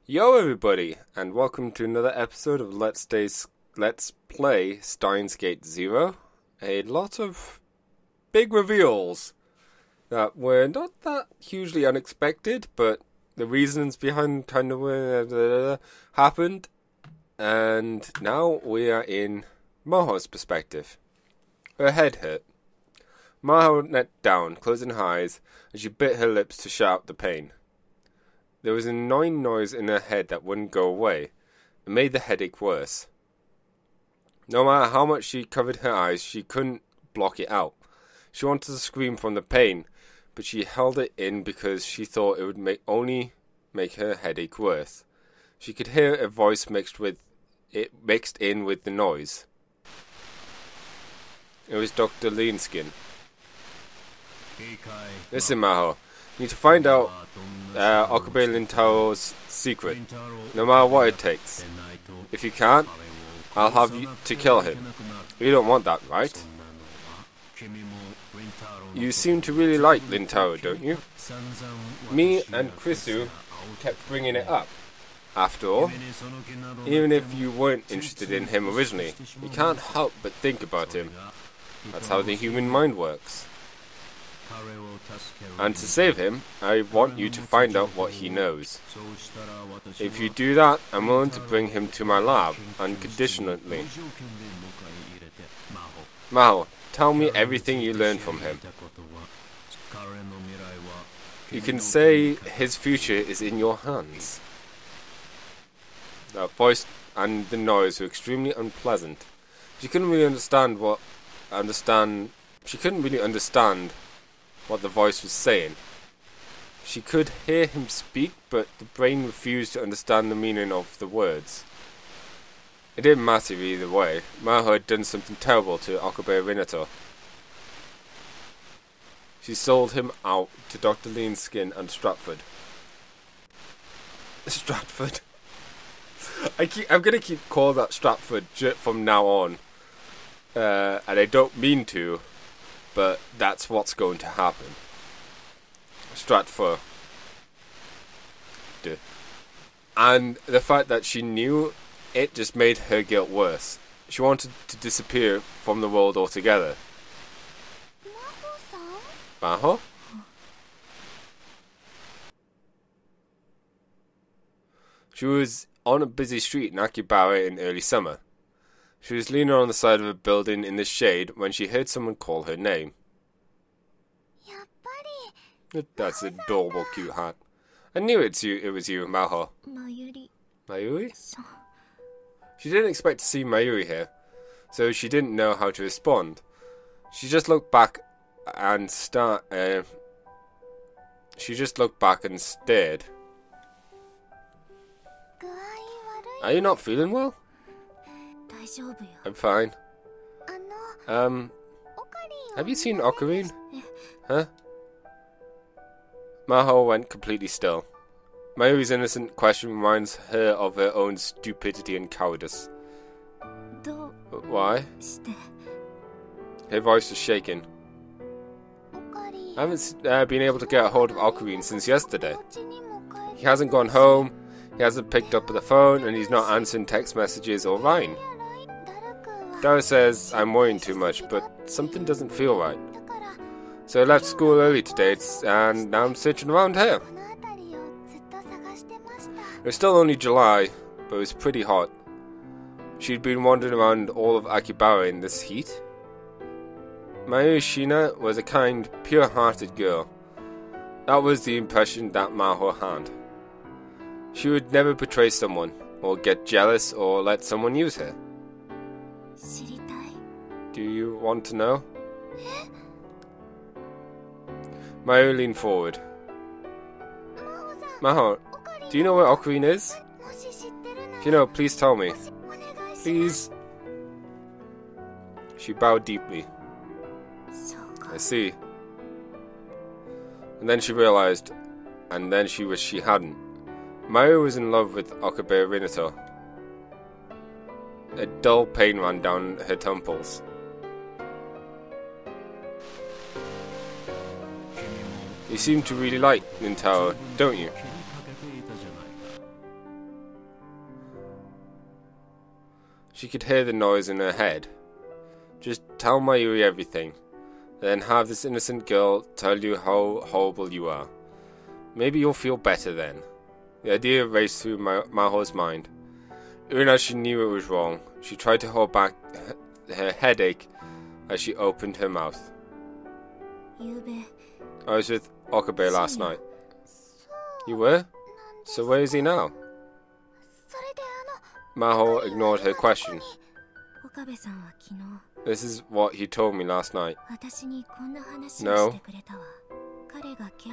Yo everybody, and welcome to another episode of Let's Play Steins Gate Zero. A lot of big reveals that were not that hugely unexpected, but the reasons behind kind of happened, and now we are in Maho's perspective. Her head hurt. Maho knelt down, closing her eyes, and she bit her lips to shut out the pain. There was an annoying noise in her head that wouldn't go away. It made the headache worse. No matter how much she covered her eyes, she couldn't block it out. She wanted to scream from the pain, but she held it in because she thought it would only make her headache worse. She could hear a voice mixed in with the noise. It was Dr. Leanskin. Listen, Maho. You need to find out Okabe Lintaro's secret, no matter what it takes. If you can't, I'll have you to kill him. You don't want that, right? You seem to really like Lintaro, don't you? Me and Krisu kept bringing it up. After all, even if you weren't interested in him originally, you can't help but think about him. That's how the human mind works. And to save him, I want you to find out what he knows. If you do that, I'm willing to bring him to my lab, unconditionally. Maho, tell me everything you learned from him. You can say his future is in your hands. The voice and the noise were extremely unpleasant. She couldn't really understand what the voice was saying. She could hear him speak, but the brain refused to understand the meaning of the words. It didn't matter either way. Maho had done something terrible to Okabe Minato. She sold him out to Dr. Leanskin and Stratford. Stratford. I'm gonna keep calling that Stratford from now on. And I don't mean to, but that's what's going to happen. Stratford. And the fact that she knew it just made her guilt worse. She wanted to disappear from the world altogether. Maho? She was on a busy street in Akihabara in early summer. She was leaning on the side of a building in the shade when she heard someone call her name. That's an adorable, cute hat. I knew it was you, Maho. Mayuri? She didn't expect to see Mayuri here, so she didn't know how to respond. She just looked back and stared. Are you not feeling well? I'm fine. Have you seen Ocarine? Huh? Maho went completely still. Mayuri's innocent question reminds her of her own stupidity and cowardice. Why? Her voice was shaking. I haven't been able to get a hold of Ocarine since yesterday. He hasn't gone home, he hasn't picked up the phone, and he's not answering text messages or writing. Dara says I'm worrying too much, but something doesn't feel right. So I left school early today, and now I'm searching around here. It was still only July, but it was pretty hot. She'd been wandering around all of Akihabara in this heat. Mayuri Shina was a kind, pure-hearted girl. That was the impression that Maho had. She would never betray someone, or get jealous, or let someone use her. Do you want to know? Mayuri leaned forward. Maho, do you know where Ocarine is? If you know, please tell me. Please. She bowed deeply. I see. And then she realized, and then she wished she hadn't. Mayuri was in love with Okabe Minato. A dull pain ran down her temples. You seem to really like Nintaro, don't you? She could hear the noise in her head. Just tell Mayuri everything, then have this innocent girl tell you how horrible you are. Maybe you'll feel better then. The idea raced through Maho's mind. Even as she knew it was wrong, she tried to hold back her headache as she opened her mouth. I was with Okabe last night. You were? So where is he now? Maho ignored her question. This is what he told me last night. No.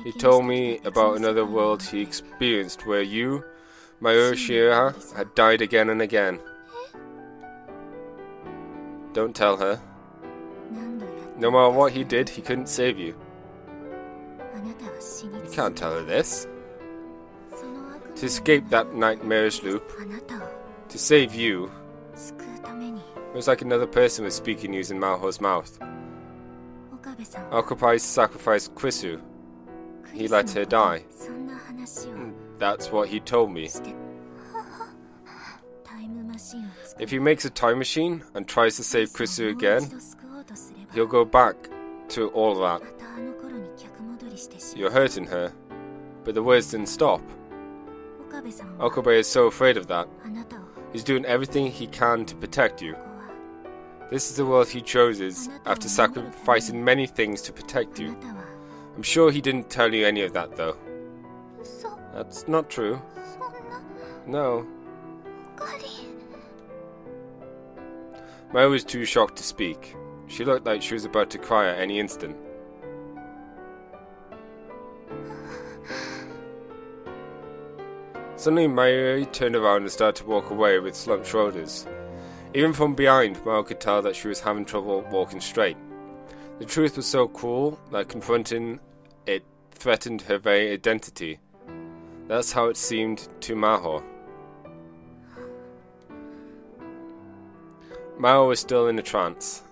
He told me about another world he experienced where you, Mayuri Shira, had died again and again. Don't tell her. No matter what he did, he couldn't save you. You can't tell her this. To escape that nightmarish loop, to save you, it was like another person was speaking using Maho's mouth. Okabe sacrificed Krisu. He let her die. That's what he told me. If he makes a time machine and tries to save Krisu again, he'll go back to all that. You're hurting her, but the words didn't stop. Okabe is so afraid of that. He's doing everything he can to protect you. This is the world he chooses after sacrificing many things to protect you. I'm sure he didn't tell you any of that, though. That's not true. No. Maya was too shocked to speak. She looked like she was about to cry at any instant. Suddenly, Mayuri turned around and started to walk away with slumped shoulders. Even from behind, Maya could tell that she was having trouble walking straight. The truth was so cruel that confronting it threatened her very identity. That's how it seemed to Maho. Maho was still in a trance.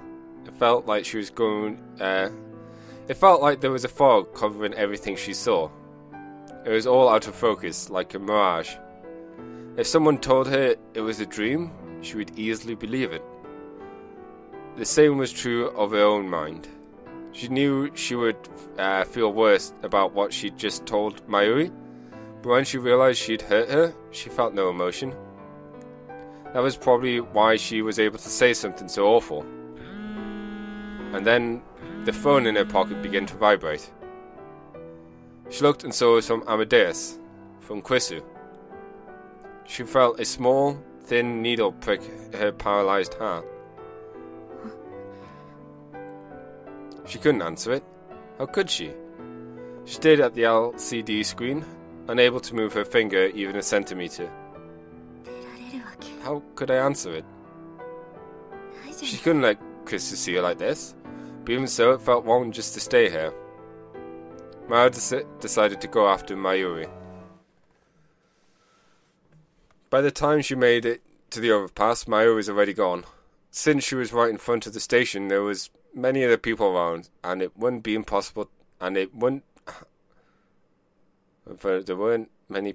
It felt like she was going. It felt like there was a fog covering everything she saw. It was all out of focus, like a mirage. If someone told her it was a dream, she would easily believe it. The same was true of her own mind. She knew she would feel worse about what she'd just told Mayuri, but when she realized she'd hurt her, she felt no emotion. That was probably why she was able to say something so awful. And then the phone in her pocket began to vibrate. She looked and saw it was from Amadeus, from Krisu. She felt a small, thin needle prick her paralyzed heart. She couldn't answer it. How could she? She stared at the LCD screen, unable to move her finger even a centimeter. How could I answer it? She couldn't let Krisu see her like this, but even so, it felt wrong just to stay here. Maya decided to go after Mayuri. By the time she made it to the overpass, Mayuri was already gone. Since she was right in front of the station, there was many other people around, and it wouldn't be impossible. There were many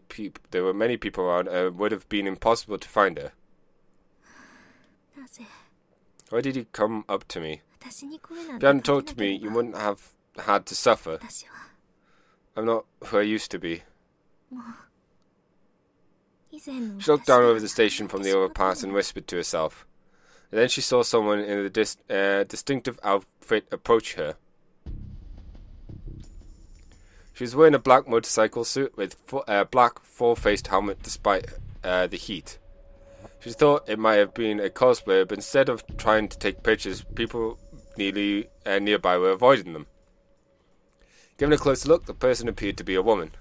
people around, and it would have been impossible to find her. Why did you come up to me? If you hadn't talked to me, you wouldn't have had to suffer. I'm not who I used to be. She looked down over the station from the overpass and whispered to herself. And then she saw someone in a distinctive outfit approach her. She was wearing a black motorcycle suit with a black full-faced helmet despite the heat. She thought it might have been a cosplayer, but instead of trying to take pictures, people nearby were avoiding them. Given a closer look, the person appeared to be a woman.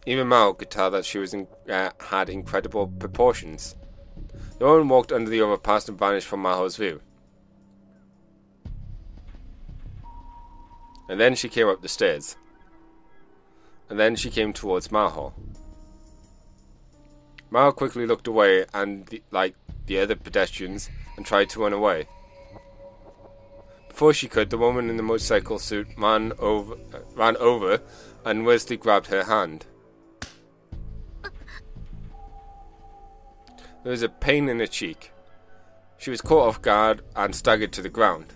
Even Mao could tell that she had incredible proportions. The woman walked under the overpass and vanished from Maho's view. And then she came up the stairs. And then she came towards Maho. Maho quickly looked away like the other pedestrians and tried to run away. Before she could, the woman in the motorcycle suit ran over and Wesley grabbed her hand. There was a pain in her cheek. She was caught off guard and staggered to the ground.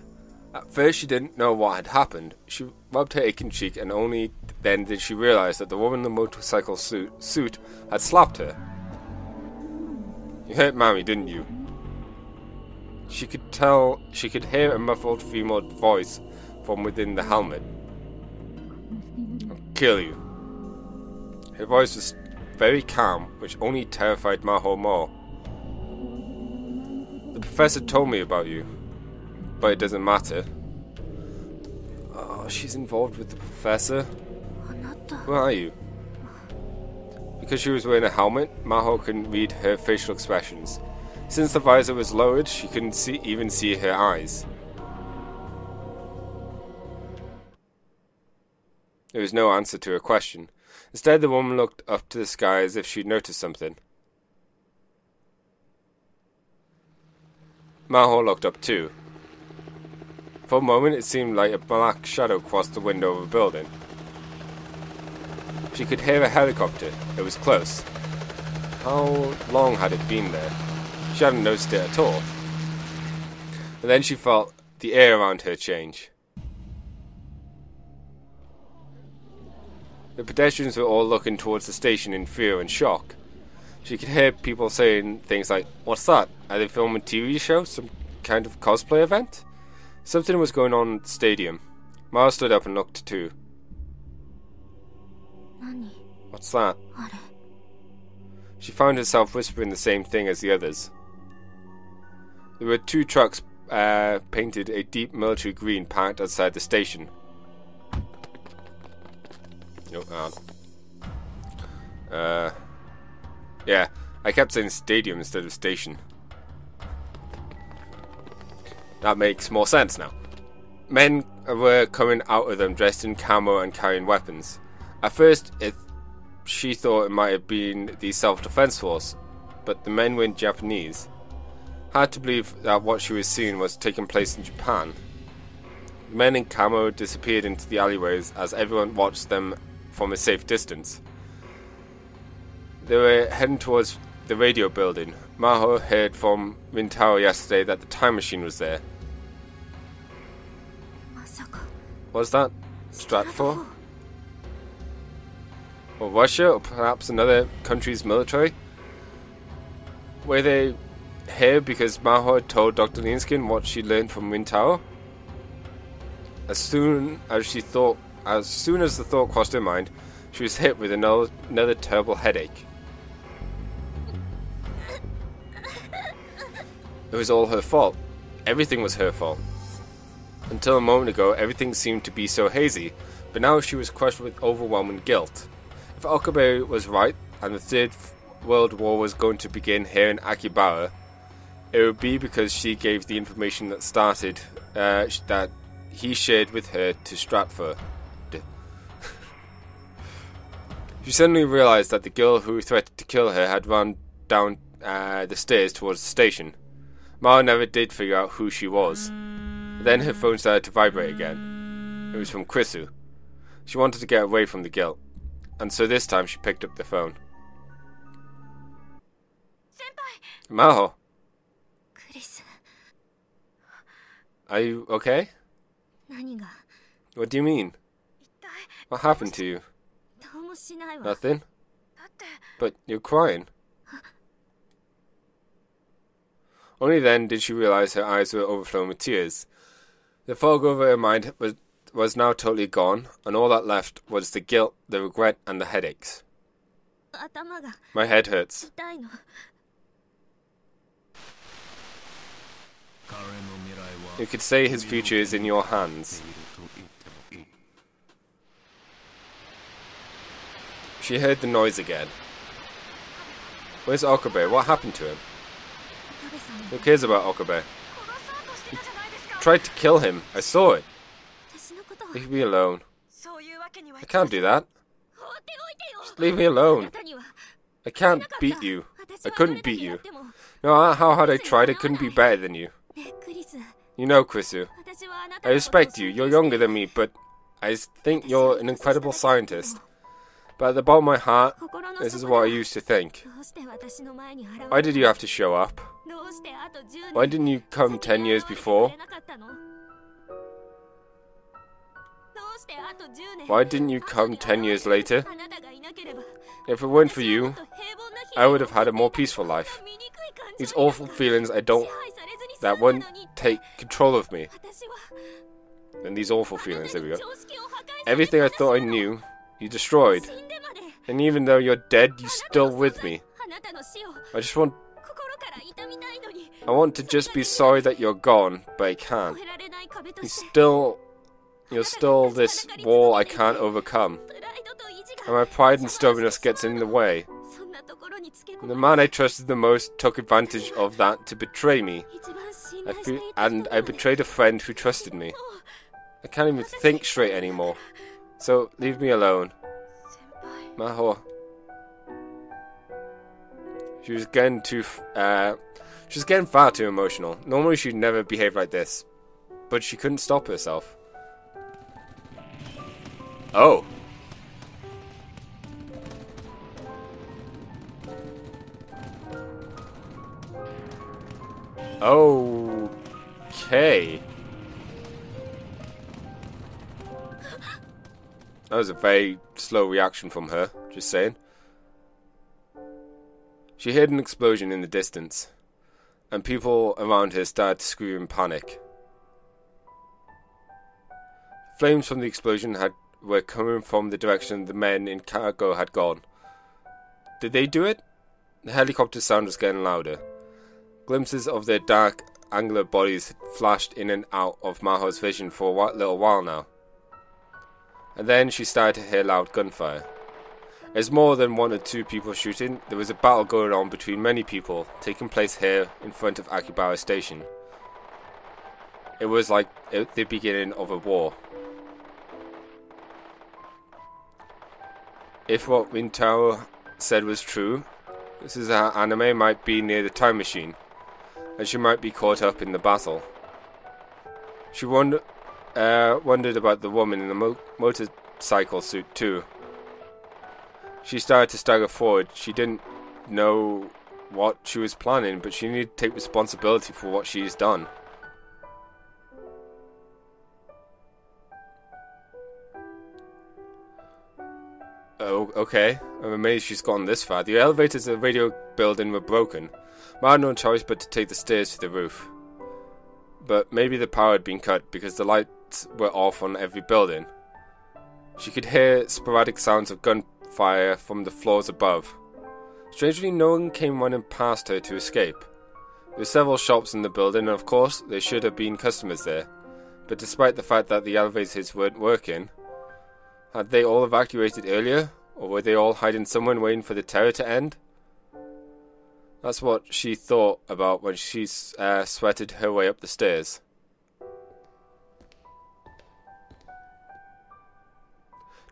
At first she didn't know what had happened. She rubbed her aching cheek, and only then did she realize that the woman in the motorcycle suit had slapped her. "You hurt Mammy, didn't you?" She could hear a muffled female voice from within the helmet. "I'll kill you." Her voice was very calm, which only terrified Maho more. "The professor told me about you, but it doesn't matter." Oh, she's involved with the professor? Who are you? Because she was wearing a helmet, Maho couldn't read her facial expressions. Since the visor was lowered, she couldn't even see her eyes. There was no answer to her question. Instead, the woman looked up to the sky as if she'd noticed something. Maho looked up too. For a moment, it seemed like a black shadow crossed the window of a building. She could hear a helicopter. It was close. How long had it been there? She hadn't noticed it at all. And then she felt the air around her change. The pedestrians were all looking towards the station in fear and shock. She could hear people saying things like, "What's that? Are they filming a TV show? Some kind of cosplay event?" Something was going on at the stadium. Mara stood up and looked too. "What's that?" She found herself whispering the same thing as the others. There were two trucks painted a deep military green parked outside the station. Yeah, I kept saying stadium instead of station. That makes more sense now. Men were coming out of them dressed in camo and carrying weapons. At first, she thought it might have been the self-defense force, but the men were Japanese. Hard to believe that what she was seeing was taking place in Japan. The men in camo disappeared into the alleyways as everyone watched them from a safe distance. They were heading towards the radio building. Maho heard from Rintaro yesterday that the time machine was there. Was that Stratfor? Or Russia, or perhaps another country's military? Were they here because Maho had told Dr. Linskin what she learned from Rintaro? As soon as the thought crossed her mind, she was hit with another terrible headache. It was all her fault. Everything was her fault. Until a moment ago, everything seemed to be so hazy, but now she was crushed with overwhelming guilt. If Okabe was right, and the Third World War was going to begin here in Akihabara, it would be because she gave the information that he shared with her to Stratfor. She suddenly realized that the girl who threatened to kill her had run down the stairs towards the station. Mara never did figure out who she was. Then her phone started to vibrate again. It was from Krisu. She wanted to get away from the guilt, and so this time she picked up the phone. Senpai! Maho! Are you okay? What do you mean? What happened to you? Nothing? But you're crying. Only then did she realize her eyes were overflowing with tears. The fog over her mind was now totally gone, and all that left was the guilt, the regret, and the headaches. My head hurts. You could say his future is in your hands. She heard the noise again. Where's Okabe? What happened to him? Who cares about Okabe? He tried to kill him. I saw it. Leave me alone. I can't do that. Just leave me alone. I can't beat you. I couldn't beat you. No matter how hard I tried, I couldn't be better than you. You know, Krisu, I respect you. You're younger than me, but I think you're an incredible scientist. But at the bottom of my heart, this is what I used to think. Why did you have to show up? Why didn't you come 10 years before? Why didn't you come 10 years later? If it weren't for you, I would have had a more peaceful life. These awful feelings that wouldn't take control of me. And these awful feelings, there we go. Everything I thought I knew, you destroyed. And even though you're dead, you're still with me. I want to just be sorry that you're gone, but I can't. You're still this wall I can't overcome. And my pride and stubbornness gets in the way. And the man I trusted the most took advantage of that to betray me. And I betrayed a friend who trusted me. I can't even think straight anymore. So leave me alone. Maho. She was getting far too emotional. Normally she'd never behave like this. But she couldn't stop herself. Oh. Okay. That was a very slow reaction from her, just saying. She heard an explosion in the distance, and people around her started to scream in panic. Flames from the explosion were coming from the direction the men in cargo had gone. Did they do it? The helicopter sound was getting louder. Glimpses of their dark, angular bodies had flashed in and out of Maho's vision for a little while now. And then she started to hear loud gunfire. There's more than one or two people shooting. There was a battle going on between many people, taking place here in front of Akibara Station. It was like the beginning of a war. If what Rintaro said was true, Suzaha Anime might be near the time machine, and she might be caught up in the battle. She wondered about the woman in the motorcycle suit too. She started to stagger forward. She didn't know what she was planning, but she needed to take responsibility for what she's done. Oh, okay. I'm amazed she's gotten this far. The elevators of the radio building were broken. Ma had no choice but to take the stairs to the roof. But maybe the power had been cut because the lights were off on every building. She could hear sporadic sounds of gunfire from the floors above. Strangely, no one came running past her to escape. There were several shops in the building, and of course, there should have been customers there. But despite the fact that the elevators weren't working, had they all evacuated earlier? Or were they all hiding somewhere waiting for the terror to end? That's what she thought about when she sweated her way up the stairs.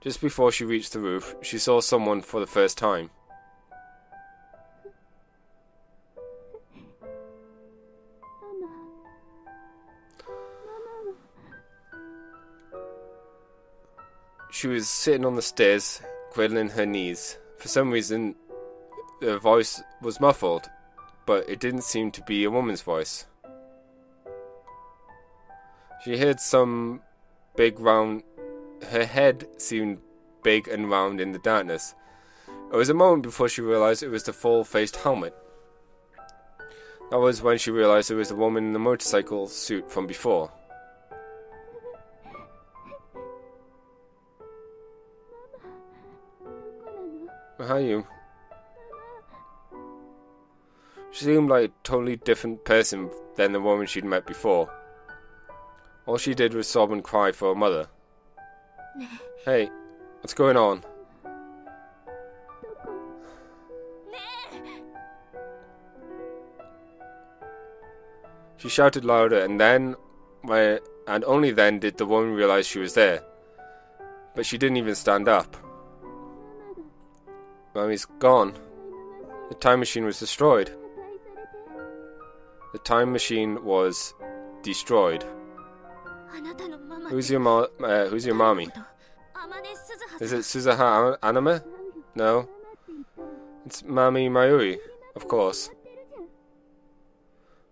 Just before she reached the roof, she saw someone for the first time. She was sitting on the stairs, cradling her knees. For some reason, the voice was muffled, but it didn't seem to be a woman's voice. She heard some big round... Her head seemed big and round in the darkness. It was a moment before she realized it was the full-faced helmet. That was when she realized it was the woman in the motorcycle suit from before. How are you? She seemed like a totally different person than the woman she'd met before. All she did was sob and cry for her mother. Hey, what's going on? She shouted louder, and only then did the woman realize she was there. But she didn't even stand up. Mommy's gone. The time machine was destroyed. The time machine was destroyed. Who's your mommy? Is it Suzaha Anime? No? It's Mami Mayuri, of course.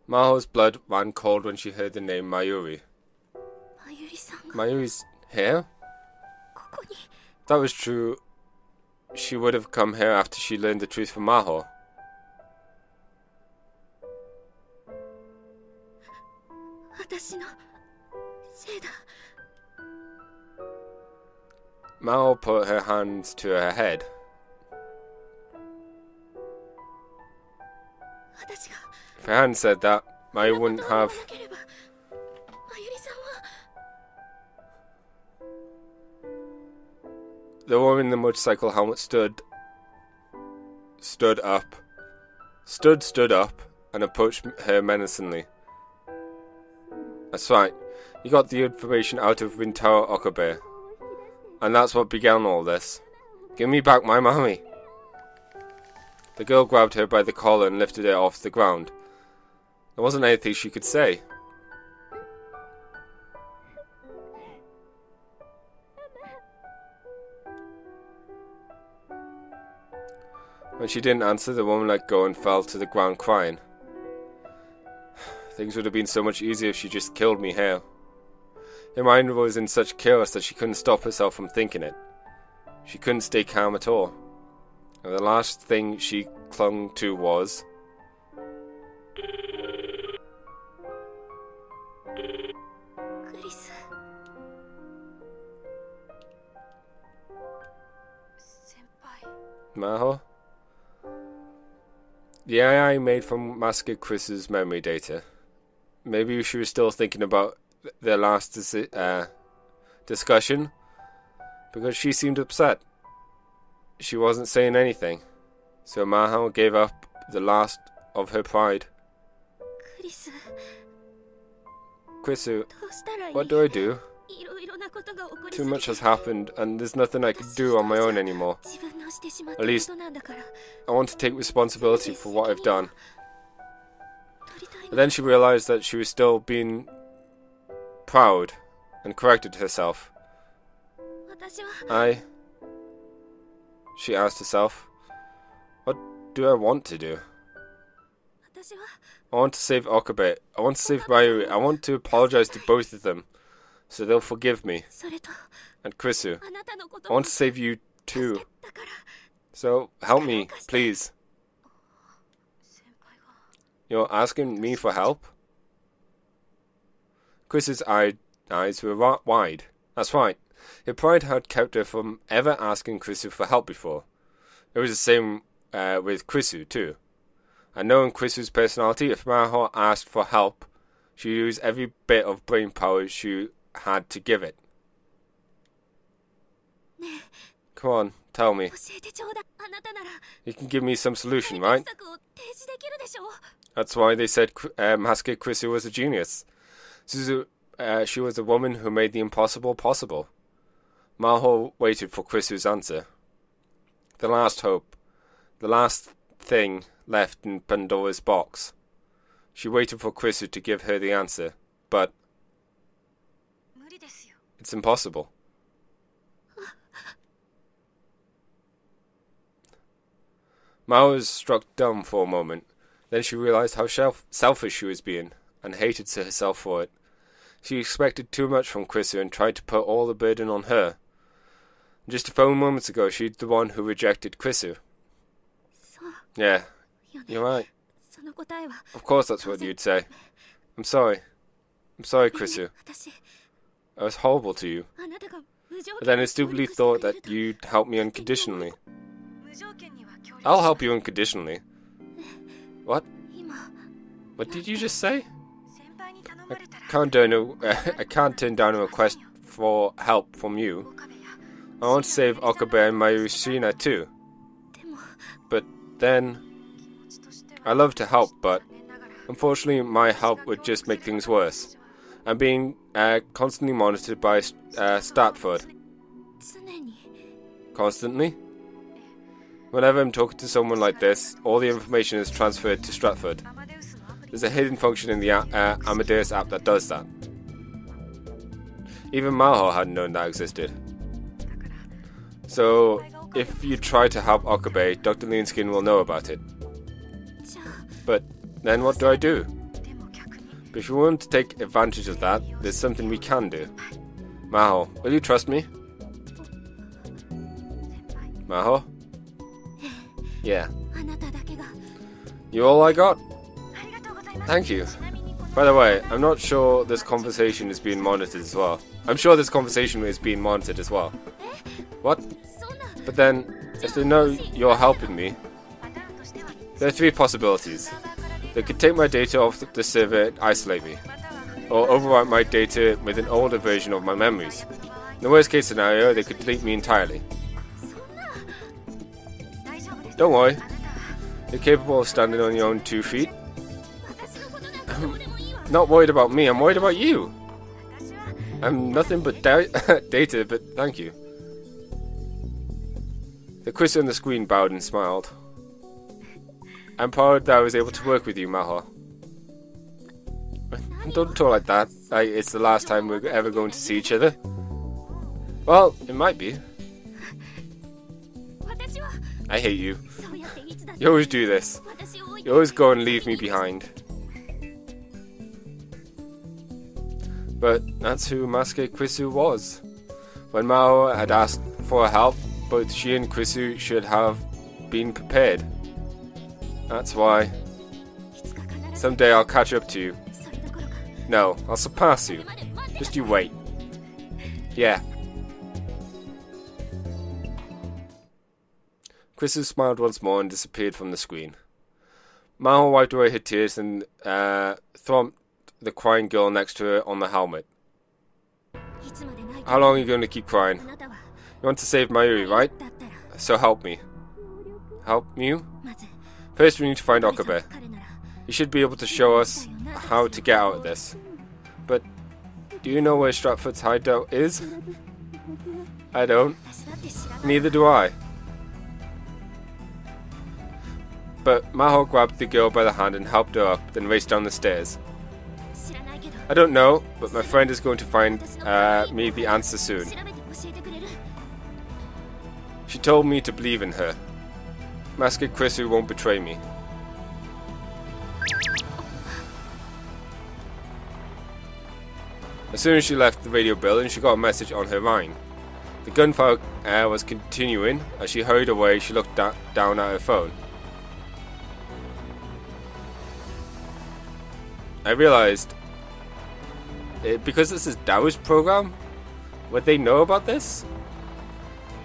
Maho's blood ran cold when she heard the name Mayuri. Mayuri's here? If that was true, she would have come here after she learned the truth from Maho. Maho put her hands to her head. If her hand said that, Mayu wouldn't have. The woman in the motorcycle helmet stood up, and approached her menacingly. That's right, you got the information out of Rintaro Okabe, and that's what began all this. Give me back my Mami. The girl grabbed her by the collar and lifted her off the ground. There wasn't anything she could say. When she didn't answer, the woman let go and fell to the ground crying. Things would have been so much easier if she just killed me here. Her mind was in such chaos that she couldn't stop herself from thinking it. She couldn't stay calm at all. And the last thing she clung to was... Maho? The AI made from Master Chris's memory data. Maybe she was still thinking about their last discussion, because she seemed upset. She wasn't saying anything, so Maho gave up the last of her pride. Chrisu, what do I do? Too much has happened, and there's nothing I can do on my own anymore. At least, I want to take responsibility for what I've done. But then she realized that she was still being proud, and corrected herself. She asked herself, what do I want to do? I want to save Okabe. I want to save Mayuri. I want to apologize to both of them, so they'll forgive me. And Chrisu, I want to save you too. So help me, please. You're asking me for help? Chris's eyes were wide. That's right. Her pride had kept her from ever asking Chrisu for help before. It was the same with Chrisu too. And knowing Chrisu's personality, if Maho asked for help, she used every bit of brain power she had to give it. Come on, tell me. You can give me some solution, right? That's why they said Master Chrisu was a genius. She was a woman who made the impossible possible. Maho waited for Chrisu's answer. The last hope. The last thing left in Pandora's box. She waited for Chrisu to give her the answer, but it's impossible. Mao was struck dumb for a moment. Then she realized how selfish she was being, and hated herself for it. She expected too much from Chrisu and tried to put all the burden on her. Just a few moments ago, she'd the one who rejected Chrisu. Yeah, you're right. Of course that's what you'd say. I'm sorry. I'm sorry, Chrisu. I was horrible to you. But then I stupidly thought that you'd help me unconditionally. I'll help you unconditionally. What? What did you just say? I can't turn down a request for help from you. I want to save Okabe and Mayushina too. But then... I love to help, but unfortunately my help would just make things worse. I'm being constantly monitored by Stratford. Constantly? Whenever I'm talking to someone like this, all the information is transferred to Stratford. There's a hidden function in the Amadeus app that does that. Even Maho hadn't known that existed. So, if you try to help Okabe, Dr. Leanskin will know about it. But then what do I do? But if you want to take advantage of that, there's something we can do. Maho, will you trust me? Maho? Yeah. You're all I got? Thank you. By the way, I'm not sure this conversation is being monitored as well. I'm sure this conversation is being monitored as well. What? But then, if they know you're helping me, there are three possibilities. They could take my data off the server and isolate me, or overwrite my data with an older version of my memories. In the worst case scenario, they could delete me entirely. Don't worry, you're capable of standing on your own 2 feet. I'm not worried about me, I'm worried about you. I'm nothing but data, but thank you. The quiz on the screen bowed and smiled. I'm proud that I was able to work with you, Maho. Don't talk like that. It's the last time we're ever going to see each other. Well, it might be. I hate you. You always do this. You always go and leave me behind. But that's who Masuke Krisu was. When Mao had asked for help, both she and Krisu should have been prepared. That's why. Someday I'll catch up to you. No, I'll surpass you. Just you wait. Yeah. Krisu smiled once more and disappeared from the screen. Mao wiped away her tears and thumped the crying girl next to her on the helmet. How long are you going to keep crying? You want to save Mayuri, right? So help me. Help you? First we need to find Okabe. He should be able to show us how to get out of this. But do you know where Stratford's hideout is? I don't. Neither do I. But Maho grabbed the girl by the hand and helped her up, then raced down the stairs. I don't know, but my friend is going to find me the answer soon. She told me to believe in her. Masuke Krisu won't betray me. As soon as she left the radio building, she got a message on her line. The gunfire was continuing. As she hurried away, she looked down at her phone. I realized, because this is Dao's program, would they know about this?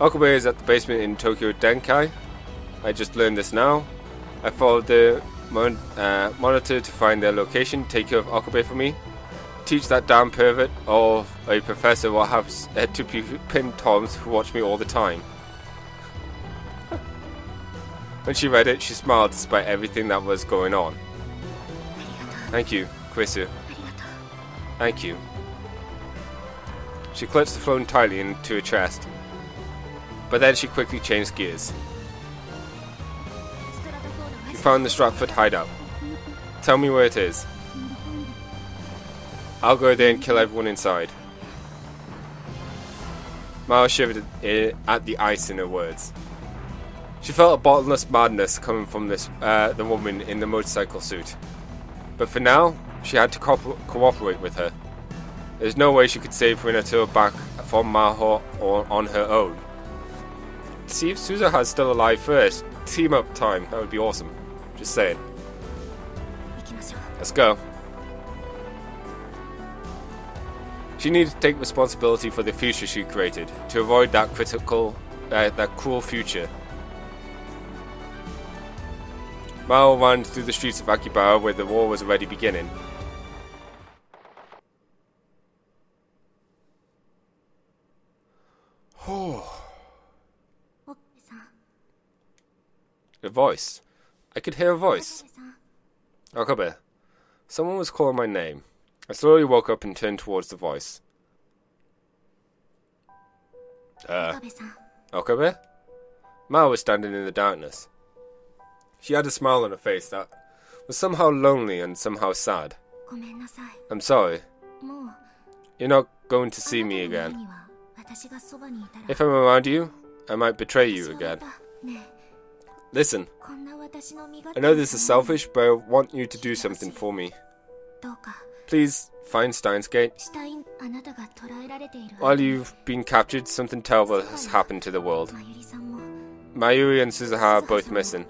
Okabe is at the basement in Tokyo Denkai. I just learned this now. I followed the monitor to find their location. Take care of Okabe for me. Teach that damn pervert of a professor will have two pin toms who watch me all the time. When she read it, she smiled despite everything that was going on. Thank you, Krisu. Thank you. She clutched the phone tightly into her chest. But then she quickly changed gears. She found the Stratford hideout. Tell me where it is. I'll go there and kill everyone inside. Mao shivered at the ice in her words. She felt a bottomless madness coming from the woman in the motorcycle suit. But for now, she had to cooperate with her. There's no way she could save Minato back from Maho or on her own. See if Suzu has still alive first. Team up time, that would be awesome. Just saying. Let's go. She needed to take responsibility for the future she created, to avoid that cruel future. Mao ran through the streets of Akihabara where the war was already beginning. A voice. I could hear a voice. Okabe. Someone was calling my name. I slowly woke up and turned towards the voice. Okabe? Mao was standing in the darkness. She had a smile on her face that was somehow lonely and somehow sad. I'm sorry. You're not going to see me again. If I'm around you, I might betray you again. Listen, I know this is selfish, but I want you to do something for me. Please find Steins Gate. While you've been captured, something terrible has happened to the world. Mayuri and Suzuha are both missing.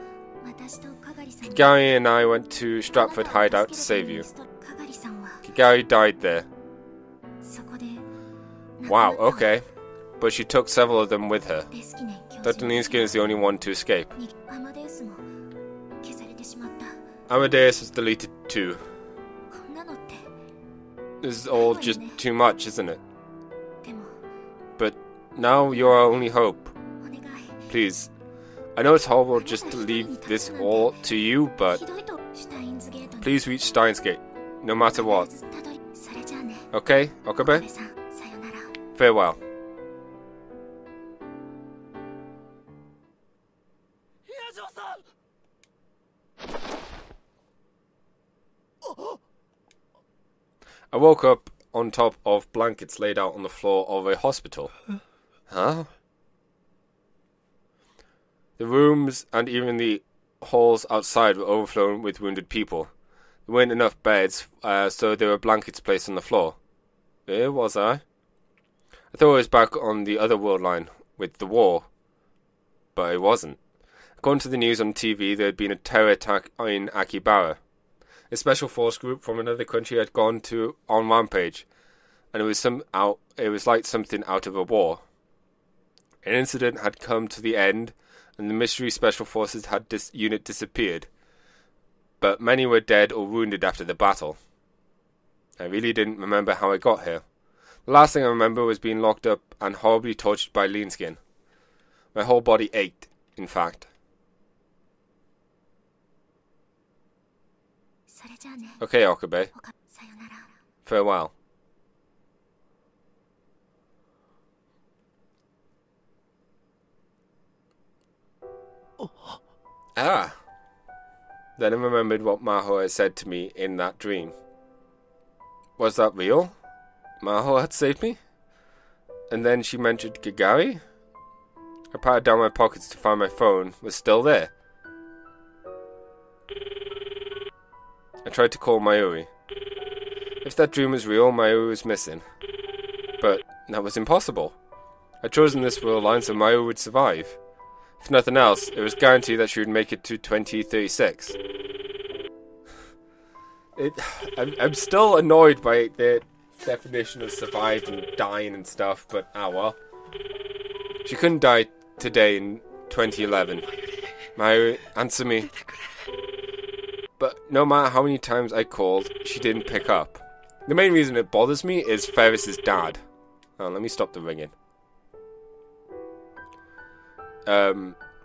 Kigari and I went to Stratford hideout to save you. Kigari died there. Wow, okay. But she took several of them with her. Dr. Linskin is the only one to escape. Amadeus was deleted too. This is all just too much, isn't it? But now you're our only hope. Please. I know it's horrible just to leave this all to you, but please reach Steins Gate, no matter what. Okay, Okabe? Farewell. I woke up on top of blankets laid out on the floor of a hospital. Huh? The rooms and even the halls outside were overflowing with wounded people. There weren't enough beds, so there were blankets placed on the floor. Where was I? I thought I was back on the other world line with the war, but it wasn't. According to the news on TV, there had been a terror attack in Akibara. A special force group from another country had gone on rampage, and it was like something out of a war. An incident had come to the end, and the mystery special forces had unit disappeared, but many were dead or wounded after the battle. I really didn't remember how I got here. The last thing I remember was being locked up and horribly tortured by Linskin. My whole body ached, in fact. Okay, Okabe. Farewell. Ah! Then I remembered what Maho had said to me in that dream. Was that real? Maho had saved me? And then she mentioned Kigari? I patted down my pockets to find my phone was still there. I tried to call Mayuri. If that dream was real, Mayuri was missing. But that was impossible. I'd chosen this world line so Mayuri would survive. If nothing else, it was guaranteed that she would make it to 2036. I'm still annoyed by the definition of survived and dying and stuff, but well. She couldn't die today in 2011. Mayuri, answer me. But no matter how many times I called, she didn't pick up. The main reason it bothers me is Ferris's dad. Oh, let me stop the ringing.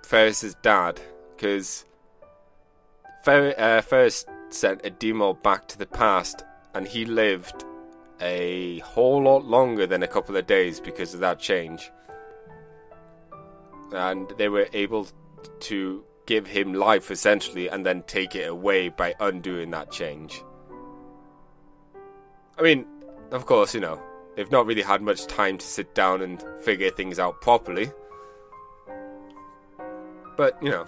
Ferris's dad, because Ferris sent a demo back to the past, and he lived a whole lot longer than a couple of days because of that change. And they were able to give him life, essentially, and then take it away by undoing that change. I mean, of course, you know, they've not really had much time to sit down and figure things out properly. But, you know,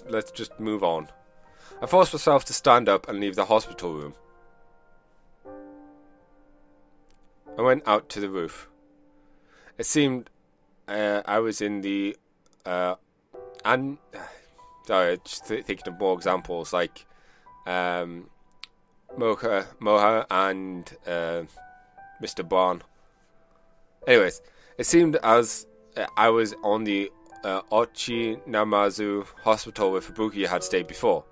let's just move on. I forced myself to stand up and leave the hospital room. I went out to the roof. It seemed I was in the... just thinking of more examples, like Moha and Mr. Barn. Anyways, it seemed as I was on the Ochinamazu hospital where Fubuki had stayed before.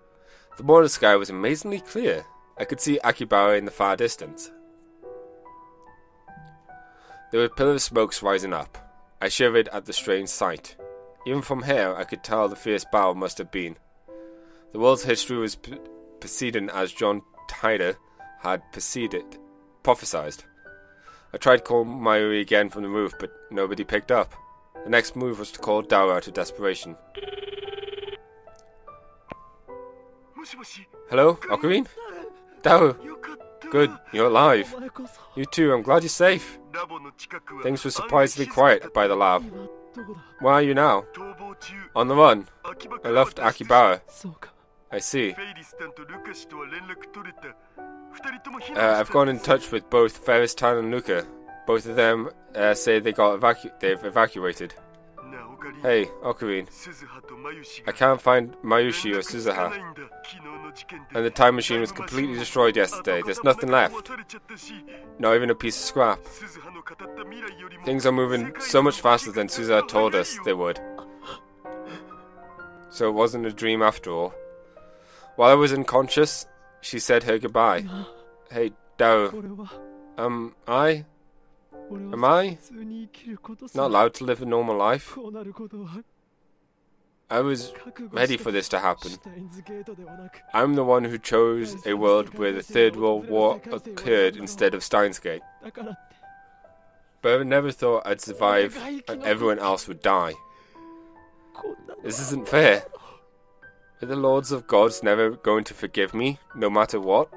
The morning sky was amazingly clear. I could see Akibara in the far distance. There were pillars of smoke rising up. I shivered at the strange sight. Even from here, I could tell the fierce battle must have been. The world's history was proceeding as John Tider had prophesied. I tried calling Mayuri again from the roof, but nobody picked up. The next move was to call Dao out of desperation. Hello, Ocarine? Dao! Good, you're alive. You too, I'm glad you're safe. Things were surprisingly quiet by the lab. Where are you now? On the run. I left Akibara. I see. I've gone in touch with both Ferris-tan and Luca. Both of them say they've evacuated. Hey, Ocarine. I can't find Mayushi or Suzuha. And the time machine was completely destroyed yesterday. There's nothing left. Not even a piece of scrap. Things are moving so much faster than Suzuha told us they would. So it wasn't a dream after all. While I was unconscious, she said her goodbye. Hey, Dao. Am I not allowed to live a normal life? I was ready for this to happen. I'm the one who chose a world where the Third World War occurred instead of Steins Gate. But I never thought I'd survive and everyone else would die. This isn't fair. Are the Lords of Gods never going to forgive me, no matter what?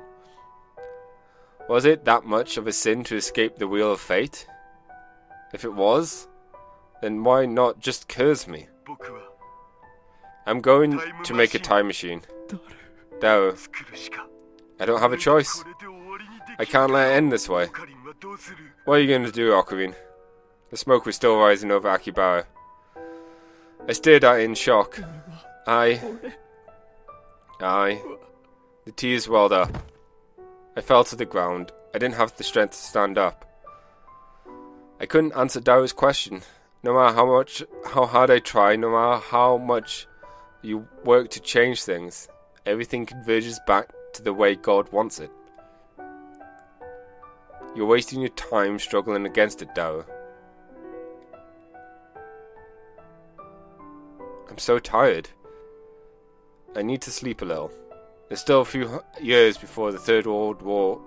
Was it that much of a sin to escape the wheel of fate? If it was, then why not just curse me? I'm going to make a time machine. Dao. I don't have a choice. I can't let it end this way. What are you going to do, Ocarine? The smoke was still rising over Akibara. I stared at it in shock. The tears welled up. I fell to the ground. I didn't have the strength to stand up. I couldn't answer Dao's question. No matter how hard I try, no matter how much you work to change things, everything converges back to the way God wants it. You're wasting your time struggling against it, Dao. I'm so tired. I need to sleep a little. There's still a few years before the Third World War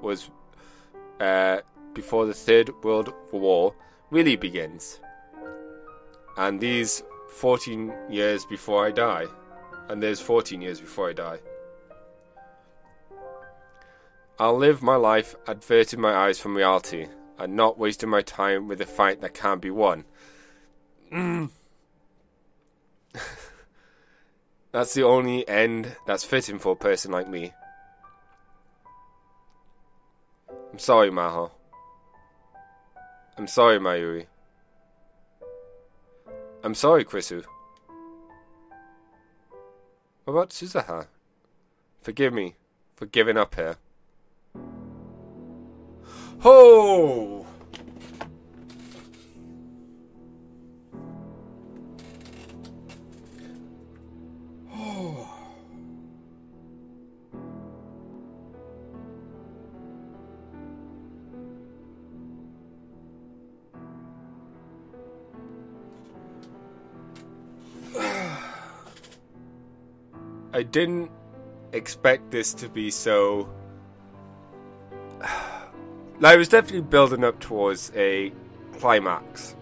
really begins. And these 14 years before I die. And there's 14 years before I die. I'll live my life averting my eyes from reality and not wasting my time with a fight that can't be won. That's the only end that's fitting for a person like me. I'm sorry, Maho. I'm sorry, Mayuri. I'm sorry, Krisu. What about Suzuha? Forgive me for giving up here. Ho! I didn't expect this to be so... I was definitely building up towards a climax.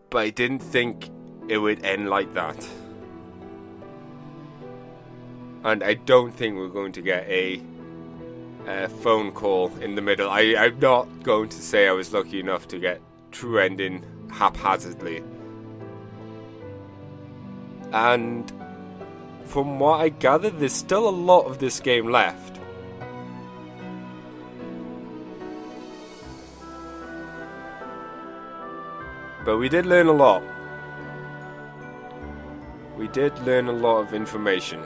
But I didn't think it would end like that. And I don't think we're going to get a phone call in the middle. I'm not going to say I was lucky enough to get true ending haphazardly. And from what I gather, there's still a lot of this game left. But we did learn a lot. We did learn a lot of information.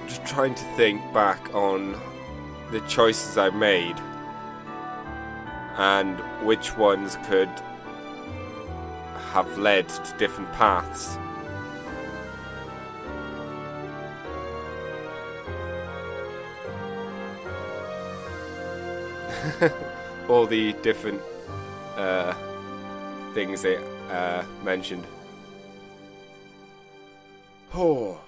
Just trying to think back on the choices I made and which ones could have led to different paths. All the different things they mentioned. Oh.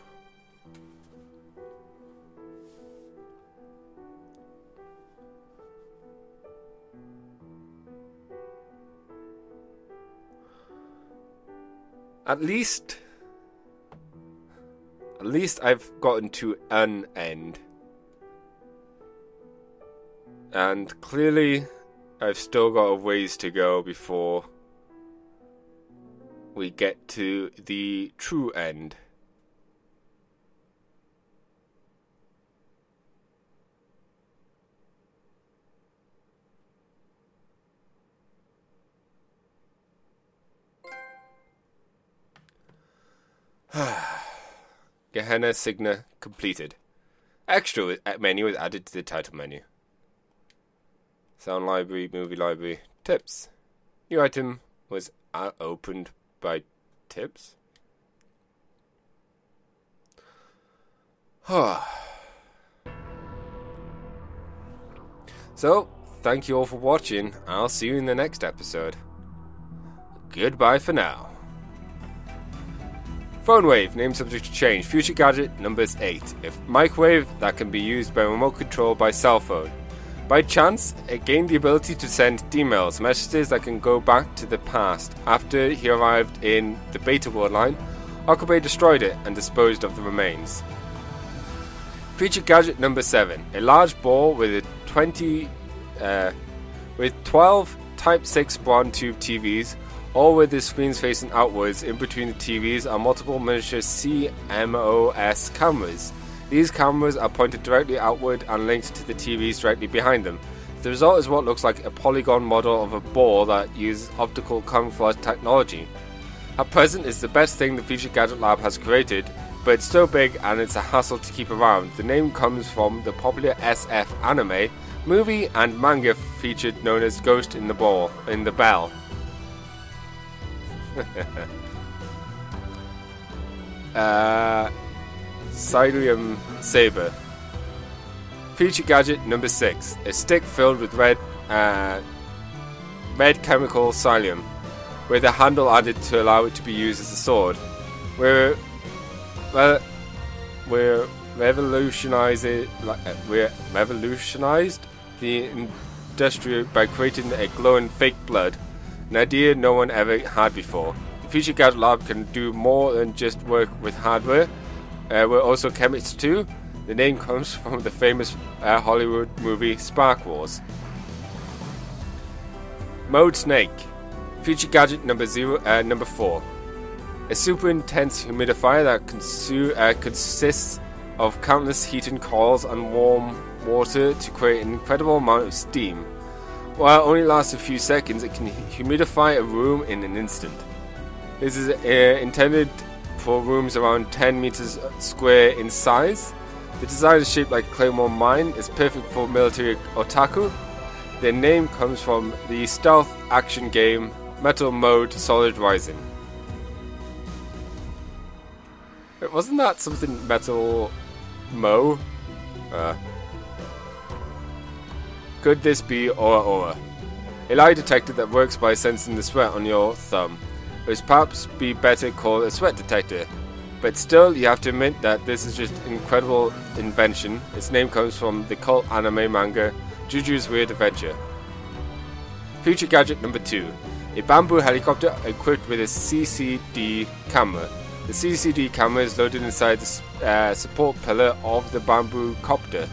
At least I've gotten to an end. And clearly, I've still got a ways to go before we get to the true end. Gehenna Stigma completed. Extra menu is added to the title menu. Sound library, movie library, tips. New item was opened by tips. So, thank you all for watching. I'll see you in the next episode. Goodbye for now. Phone wave, name subject to change. Future gadget numbers 8. If microwave, that can be used by remote control by cell phone. By chance, it gained the ability to send emails, messages that can go back to the past. After he arrived in the beta world line, Okabe destroyed it and disposed of the remains. Feature gadget number 7. A large ball with 12 Type 6 broad tube TVs, all with the screens facing outwards. In between the TVs are multiple miniature CMOS cameras. These cameras are pointed directly outward and linked to the TVs directly behind them. The result is what looks like a polygon model of a ball that uses optical camouflage technology. At present, it's the best thing the Future Gadget Lab has created, but it's so big and it's a hassle to keep around. The name comes from the popular SF anime, movie and manga featured known as Ghost in the Bell. Psyllium Saber. Feature gadget number 6. A stick filled with red chemical psyllium, with a handle added to allow it to be used as a sword. We're revolutionized the industry by creating a glowing fake blood, an idea no one ever had before. The Future Gadget Lab can do more than just work with hardware. We're also chemists too. The name comes from the famous Hollywood movie Spark Wars. Mode Snake. Feature gadget number 4. A super intense humidifier that consists of countless heating coils and warm water to create an incredible amount of steam. While it only lasts a few seconds, it can humidify a room in an instant. This is intended for rooms around 10 meters square in size. The design is shaped like a claymore mine. It's perfect for military otaku. Their name comes from the stealth action game Metal Mode Solid Rising. Wasn't that something Metal Mo? Could this be Aura Aura? A lie detector that works by sensing the sweat on your thumb. It would perhaps be better called a sweat detector. But still, you have to admit that this is just an incredible invention. Its name comes from the cult anime manga Juju's Weird Adventure. Feature gadget number 2. A bamboo helicopter equipped with a CCD camera. The CCD camera is loaded inside the support pillar of the bamboo copter,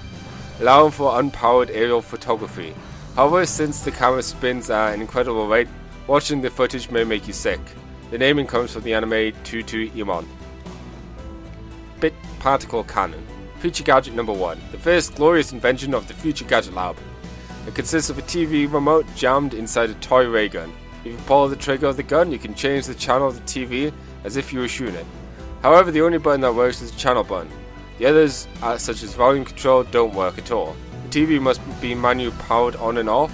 allowing for unpowered aerial photography. However, since the camera spins at an incredible rate, watching the footage may make you sick. The naming comes from the anime Tutu Imon. Bit Particle Cannon. Feature gadget number 1. The first glorious invention of the Future Gadget Lab. It consists of a TV remote jammed inside a toy ray gun. If you pull the trigger of the gun, you can change the channel of the TV as if you were shooting it. However, the only button that works is the channel button. The others, such as volume control, don't work at all. The TV must be manually powered on and off.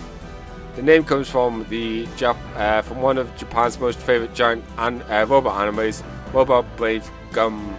The name comes from from one of Japan's most favorite giant robot animes, Robot Blade Gunbam.